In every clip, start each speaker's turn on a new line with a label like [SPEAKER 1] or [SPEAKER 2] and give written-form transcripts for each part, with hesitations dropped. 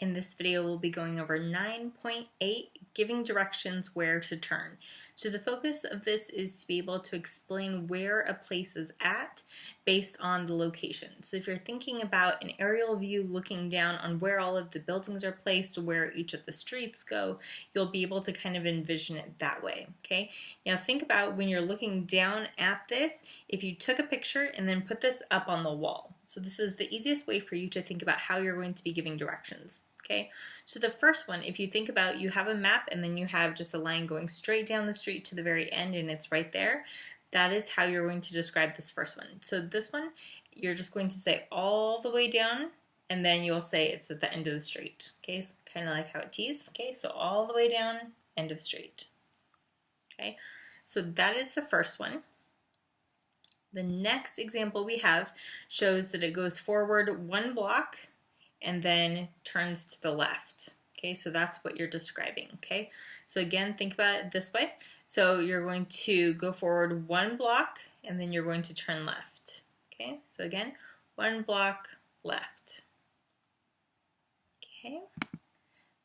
[SPEAKER 1] In this video, we'll be going over 9.8, giving directions where to turn. So the focus of this is to be able to explain where a place is at based on the location. So if you're thinking about an aerial view looking down on where all of the buildings are placed, where each of the streets go, you'll be able to kind of envision it that way, okay? Now think about when you're looking down at this, if you took a picture and then put this up on the wall. So this is the easiest way for you to think about how you're going to be giving directions. Okay, so the first one, if you think about, you have a map and then you have just a line going straight down the street to the very end and it's right there. That is how you're going to describe this first one. So this one, you're just going to say all the way down and then you'll say it's at the end of the street. Okay, it's kind of like how it tees. Okay, so all the way down, end of street. Okay, so that is the first one. The next example we have shows that it goes forward 1 block and then turns to the left. Okay, so that's what you're describing. Okay, so again, think about it this way. So you're going to go forward 1 block and then you're going to turn left. Okay, so again, 1 block left. Okay,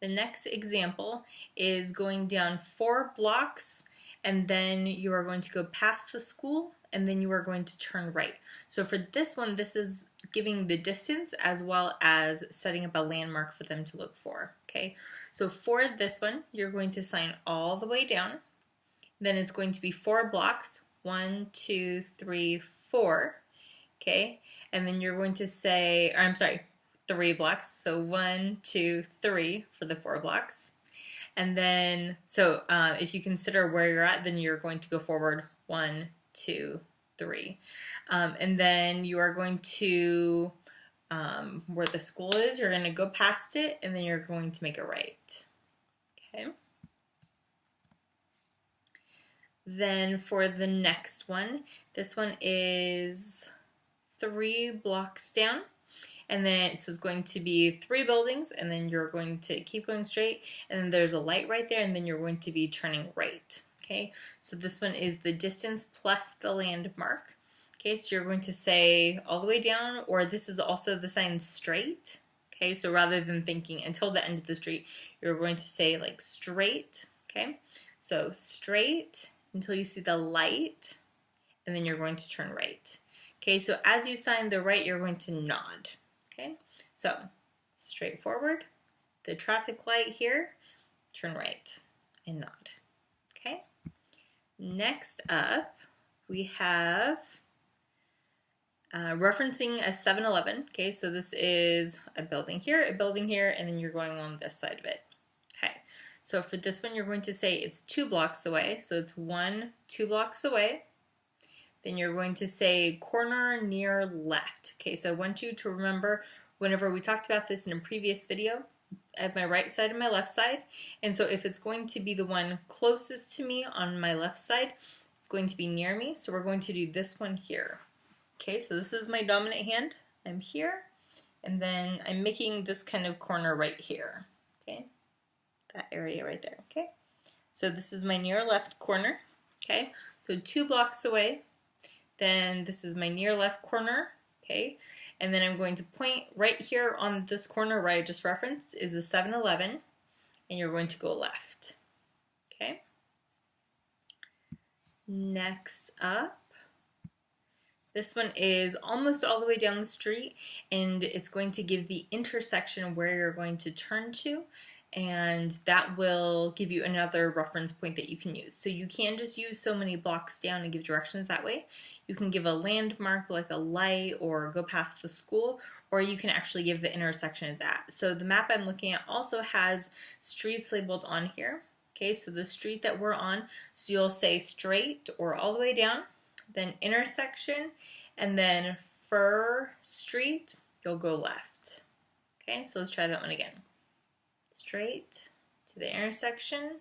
[SPEAKER 1] the next example is going down 4 blocks and then you are going to go past the school and then you are going to turn right. So for this one, this is giving the distance as well as setting up a landmark for them to look for. Okay, so for this one, you're going to sign all the way down. Then it's going to be 4 blocks, 1, 2, 3, 4. Okay, and then you're going to say, or I'm sorry, 3 blocks. So 1, 2, 3 for the 4 blocks. And then, so if you consider where you're at, then you're going to go forward 1, 2, 3. And then you are going to, where the school is, you're going to go past it and then you're going to make a right. Okay. Then for the next one, this one is 3 blocks down. And then so it's going to be 3 buildings and then you're going to keep going straight and then there's a light right there and then you're going to be turning right. Okay, so this one is the distance plus the landmark. Okay, so you're going to say all the way down, or this is also the sign straight. Okay, so rather than thinking until the end of the street, you're going to say like straight. Okay, so straight until you see the light and then you're going to turn right. Okay, so as you sign the right, you're going to nod. Okay, so straight forward, the traffic light here, turn right and nod. Okay, next up we have referencing a 7-Eleven. Okay, so this is a building here, and then you're going on this side of it. Okay, so for this one, you're going to say it's 2 blocks away, so it's 2 blocks away. Then you're going to say corner near left. Okay, so I want you to remember whenever we talked about this in a previous video, I have my right side and my left side. And so if it's going to be the one closest to me on my left side, it's going to be near me. So we're going to do this one here. Okay, so this is my dominant hand. I'm here. And then I'm making this kind of corner right here. Okay, that area right there. Okay, so this is my near left corner. Okay, so 2 blocks away. Then this is my near left corner, okay? And then I'm going to point right here on this corner where I just referenced is a 7-Eleven, and you're going to go left, okay? Next up, this one is almost all the way down the street, and it's going to give the intersection where you're going to turn to, and that will give you another reference point that you can use. So you can just use so many blocks down and give directions that way. You can give a landmark like a light or go past the school, or you can actually give the intersection it's at. So the map I'm looking at also has streets labeled on here. Okay, so the street that we're on, so you'll say straight or all the way down, then intersection, and then Fir Street, you'll go left. Okay, so let's try that one again. Straight to the intersection,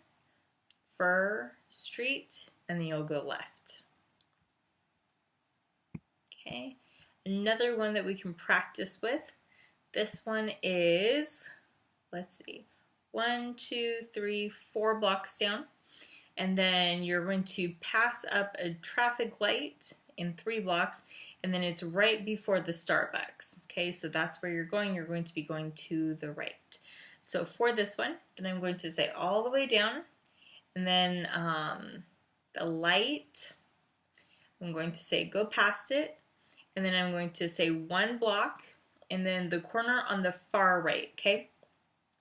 [SPEAKER 1] Fir Street, and then you'll go left. Okay, another one that we can practice with. This one is, let's see, 1, 2, 3, 4 blocks down. And then you're going to pass up a traffic light in 3 blocks, and then it's right before the Starbucks. Okay, so that's where you're going. You're going to be going to the right. So for this one, then I'm going to say all the way down, and then the light, I'm going to say go past it, and then I'm going to say 1 block, and then the corner on the far right, okay?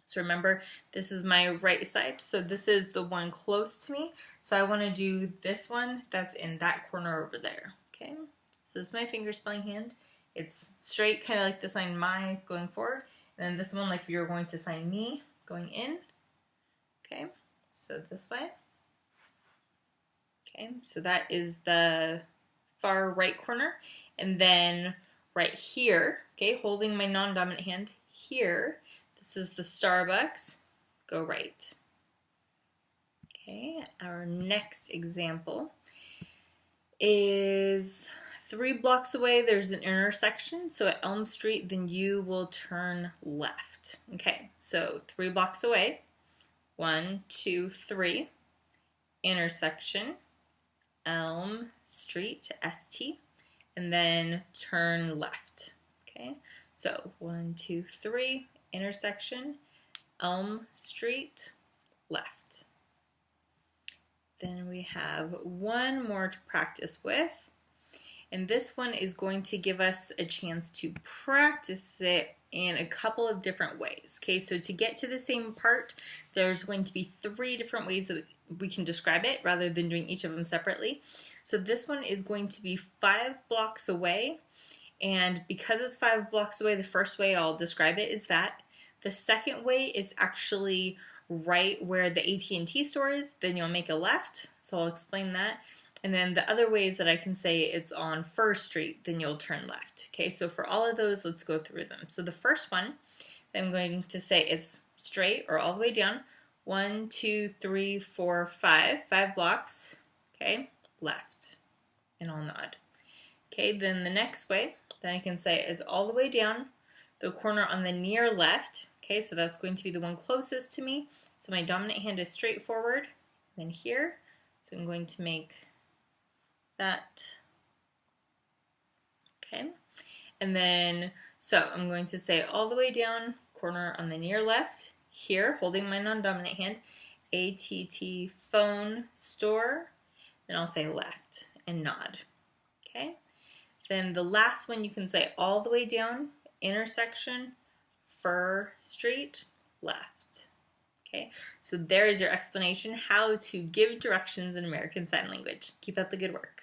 [SPEAKER 1] So remember, this is my right side, so this is the one close to me. So I want to do this one that's in that corner over there, okay? So this is my finger spelling hand. It's straight, kind of like the sign my going forward. And then this one, like you're going to sign me going in, okay? So this way. Okay, so that is the far right corner. And then right here, okay, holding my non-dominant hand here, this is the Starbucks, go right. Okay, our next example is 3 blocks away, there's an intersection. So at Elm Street, then you will turn left. Okay, so 3 blocks away, 1, 2, 3, intersection, Elm Street, ST, and then turn left. Okay, so 1, 2, 3, intersection, Elm Street, left. Then we have one more to practice with, and this one is going to give us a chance to practice it in a couple of different ways. Okay, so to get to the same part, there's going to be 3 different ways that we can describe it rather than doing each of them separately. So this one is going to be 5 blocks away, and because it's 5 blocks away, the first way I'll describe it is that. The second way is actually right where the AT&T store is, then you'll make a left, so I'll explain that. And then the other way is that I can say it's on First Street, then you'll turn left. Okay, so for all of those, let's go through them. So the first one, I'm going to say it's straight or all the way down. 1, 2, 3, 4, 5. 5 blocks. Okay, left. And I'll nod. Okay, then the next way that I can say is all the way down, the corner on the near left. Okay, so that's going to be the one closest to me. So my dominant hand is straight forward. Then here, so I'm going to make that. Okay, and then, so I'm going to say all the way down, corner on the near left, here, holding my non-dominant hand, ATT phone store, then I'll say left and nod. Okay, then the last one you can say all the way down, intersection, Fir Street, left. Okay, so there is your explanation how to give directions in American Sign Language. Keep up the good work.